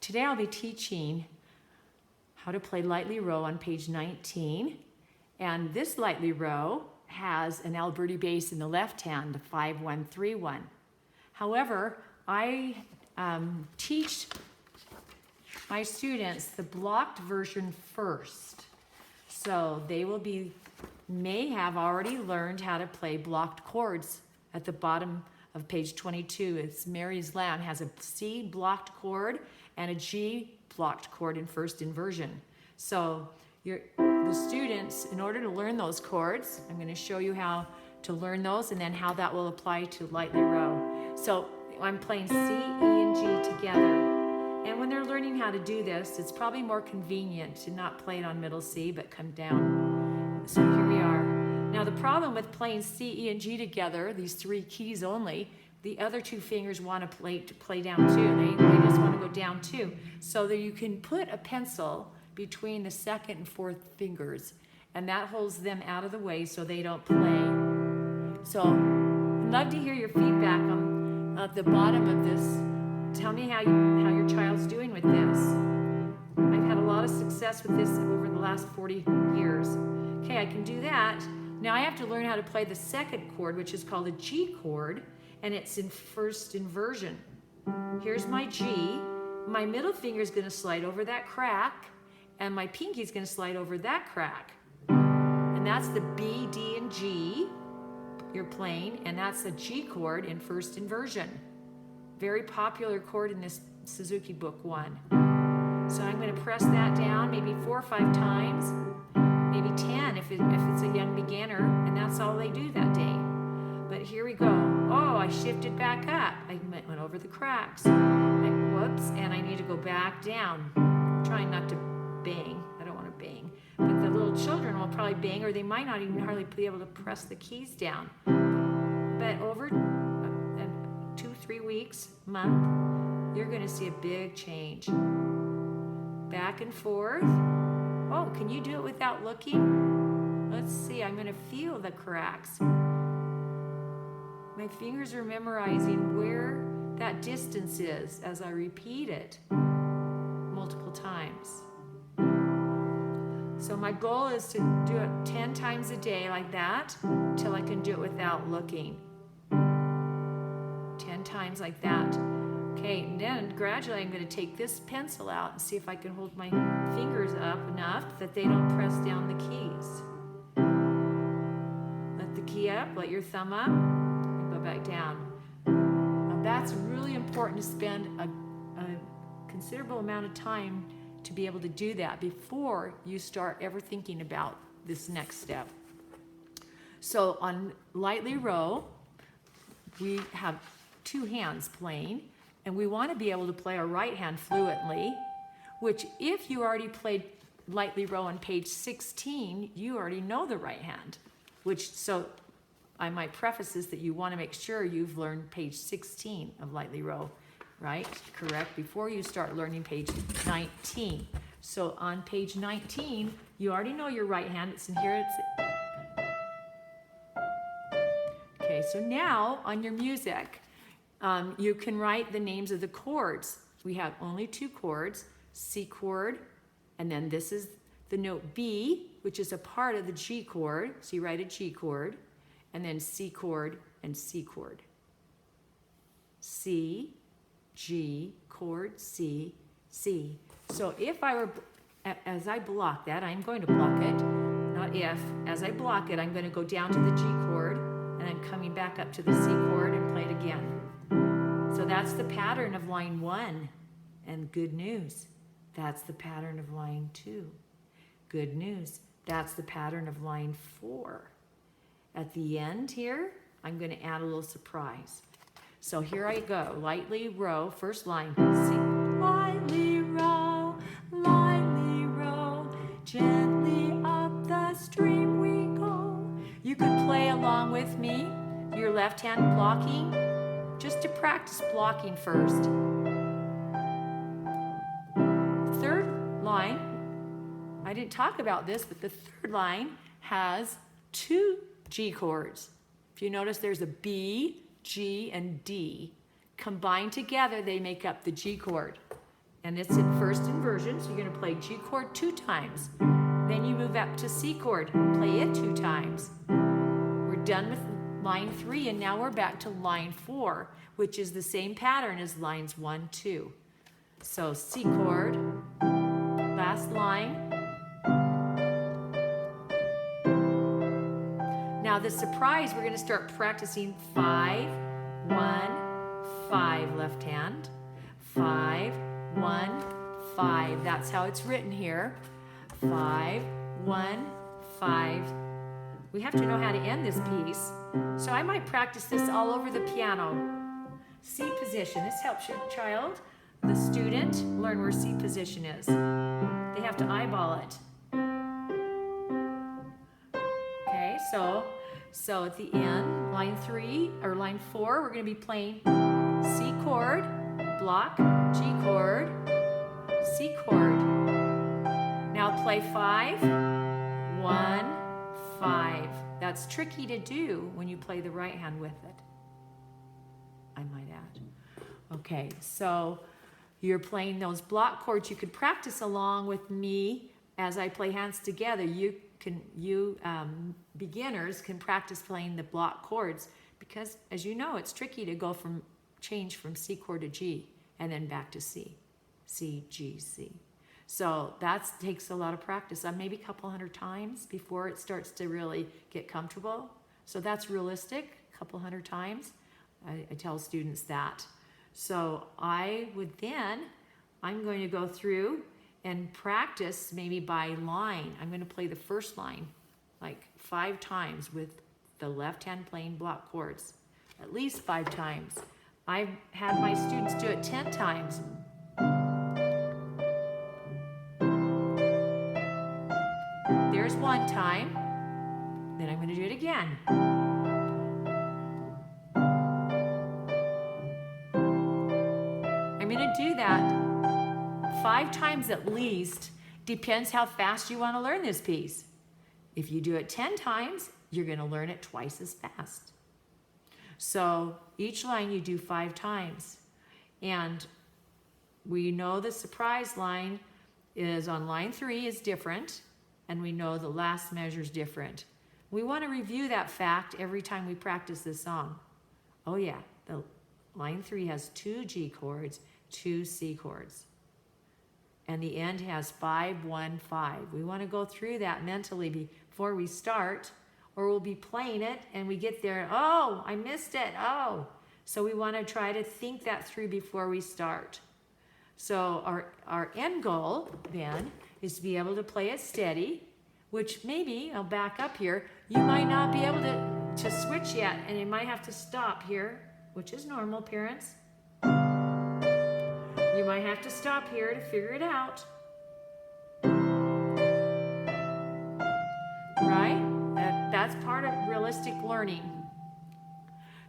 today I'll be teaching how to play lightly row on page 19. And this lightly row has an Alberti bass in the left hand, the 5-1-3-1. However, I teach my students the blocked version first. So they may have already learned how to play blocked chords at the bottom of page 22. It's Mary's Lamb has a C blocked chord and a G blocked chord in first inversion. So the students, in order to learn those chords, I'm going to show you how to learn those and then how that will apply to lightly row. So I'm playing C, E, and G together. And when they're learning how to do this, it's probably more convenient to not play it on middle C, but come down. So here we are. Now the problem with playing C, E, and G together, these three keys only, the other two fingers want to play down too. They just want to go down too. So that you can put a pencil between the second and fourth fingers, and that holds them out of the way so they don't play. So I'd love to hear your feedback on at the bottom of this. Tell me how your child's doing with this. I've had a lot of success with this over the last 40 years. Okay, I can do that. Now I have to learn how to play the second chord, which is called a G chord, and it's in first inversion. Here's my G. My middle finger is going to slide over that crack, and my pinky is going to slide over that crack. And that's the B, D, and G you're playing, and that's a G chord in first inversion. Very popular chord in this Suzuki Book 1. So I'm going to press that down maybe 4 or 5 times, maybe 10 if it's a young beginner, and that's all they do that day. But here we go. Oh, I shifted back up. I went over the cracks. Whoops, and I need to go back down. Trying not to bang. I don't want to bang. But the little children will probably bang, or they might not even hardly be able to press the keys down. But over 2-3 weeks, month, you're going to see a big change. Back and forth. Oh, can you do it without looking? Let's see. I'm going to feel the cracks. My fingers are memorizing where that distance is as I repeat it multiple times. So my goal is to do it 10 times a day like that till I can do it without looking. 10 times like that. Okay, and then gradually I'm going to take this pencil out and see if I can hold my fingers up enough that they don't press down the keys. Let the key up, let your thumb up, and go back down. Now that's really important to spend a considerable amount of time to be able to do that before you start ever thinking about this next step. So on lightly row, we have 2 hands playing, and we want to be able to play our right hand fluently, which if you already played lightly row on page 16, you already know the right hand, so I might preface this that you want to make sure you've learned page 16 of lightly row, right? Correct, before you start learning page 19. So on page 19, you already know your right hand. It's in here. Okay, so now on your music, you can write the names of the chords. We have only 2 chords, C chord, and then this is the note B, which is a part of the G chord. So you write a G chord, and then C chord and C chord. C, G, chord, C, C. So if I were, as I block that, I'm going to block it, not if. As I block it, I'm going to go down to the G chord, and I'm coming back up to the C chord and play it again. So that's the pattern of line 1. And good news, that's the pattern of line 2. Good news, that's the pattern of line 4. At the end here, I'm going to add a little surprise. So here I go, lightly row, first line, C. Lightly row, gently up the stream we go. You could play along with me, your left hand blocking, just to practice blocking first. Third line, I didn't talk about this, but the third line has 2 G chords. If you notice, there's a B, G, and D. Combined together, they make up the G chord. and it's in first inversion, so you're going to play G chord 2 times. Then you move up to C chord, play it 2 times. We're done with line 3, and now we're back to line 4, which is the same pattern as lines 1, 2. So C chord, last line. Now the surprise, we're going to start practicing 5, 1, 5 left hand, 5, 1, 5. That's how it's written here. 5, 1, 5. We have to know how to end this piece. So I might practice this all over the piano. C position. This helps your child, the student, learn where C position is. They have to eyeball it. Okay, so at the end, line 3 or line 4, we're going to be playing C chord, block, G chord, C chord. Now play 5, 1, 5. That's tricky to do when you play the right hand with it, I might add. Okay, so you're playing those block chords. You could practice along with me as I play hands together. Beginners can practice playing the block chords because, as you know, it's tricky to change from C chord to G and then back to C, C, G, C. So that takes a lot of practice, maybe a couple hundred times before it starts to really get comfortable. So that's realistic, a couple hundred times. I tell students that. So I'm going to go through and practice maybe by line. I'm going to play the first line like 5 times with the left hand playing block chords, at least 5 times. I've had my students do it 10 times. There's 1 time, then I'm going to do it again. I'm going to do that 5 times at least. Depends how fast you want to learn this piece. If you do it 10 times, you're going to learn it twice as fast. So each line you do 5 times. And we know the surprise line is on line 3 is different, and we know the last measure is different. We want to review that fact every time we practice this song. Oh yeah, the line 3 has 2 G chords, 2 C chords. And the end has 5, 1, 5. We want to go through that mentally before we start, or we'll be playing it and we get there, oh, I missed it, oh. So we want to try to think that through before we start. So our end goal then is to be able to play it steady, which maybe, I'll back up here, you might not be able to switch yet, and you might have to stop here, which is normal, parents. You might have to stop here to figure it out. Right? That's part of realistic learning.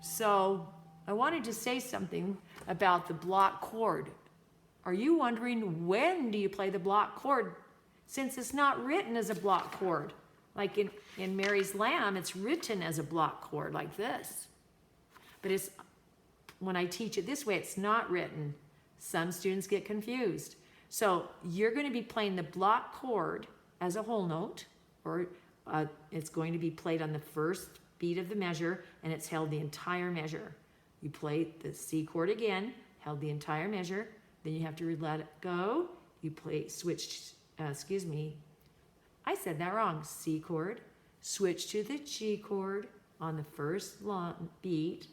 So I wanted to say something about the block chord. Are you wondering, when do you play the block chord? Since it's not written as a block chord. Like in Mary's Lamb, it's written as a block chord like this. But when I teach it this way, it's not written. Some students get confused. So you're going to be playing the block chord as a whole note, or it's going to be played on the first beat of the measure, and it's held the entire measure. You play the C chord again, held the entire measure, then you have to let it go. You switch, I said that wrong. C chord, switch to the G chord on the first beat.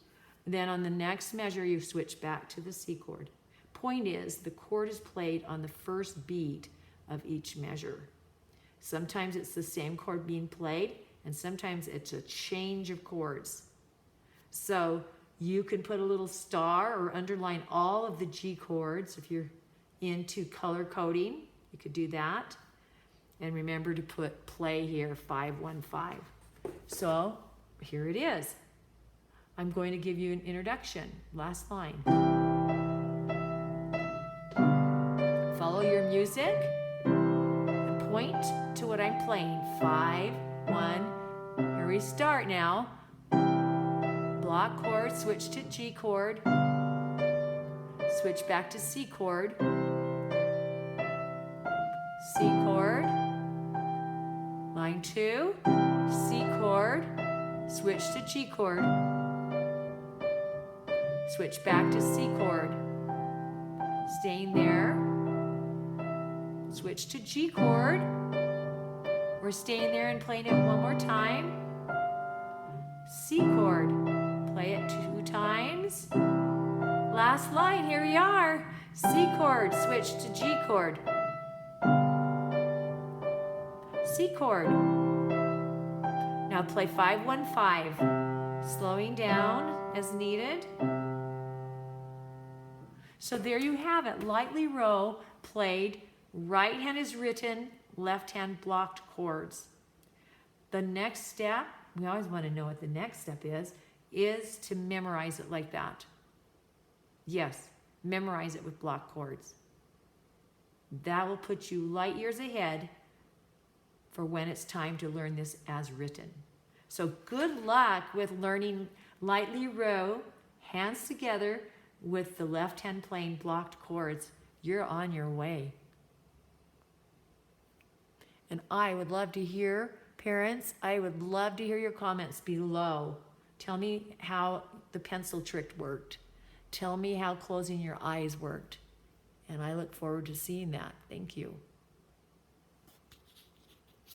Then on the next measure, you switch back to the C chord. Point is, the chord is played on the first beat of each measure. Sometimes it's the same chord being played, and sometimes it's a change of chords. So you can put a little star or underline all of the G chords if you're into color coding. You could do that. And remember to put play here, 5, 1, 5. So here it is. I'm going to give you an introduction. Last line. Follow your music and point to what I'm playing. 5, 1. Here we start now. Block chord, switch to G chord. Switch back to C chord. C chord. Line 2, C chord, switch to G chord. Switch back to C chord. Staying there. Switch to G chord. We're staying there and playing it one more time. C chord. Play it 2 times. Last line, here we are. C chord, switch to G chord. C chord. Now play 5-1-5, slowing down as needed. So there you have it, lightly row played, right hand is written, left hand blocked chords. The next step, we always want to know what the next step is to memorize it like that. Yes, memorize it with block chords. That will put you light years ahead for when it's time to learn this as written. So good luck with learning lightly row, hands together with the left hand playing blocked chords. You're on your way. And I would love to hear, parents, I would love to hear your comments below. Tell me how the pencil trick worked. Tell me how closing your eyes worked. And I look forward to seeing that. Thank you.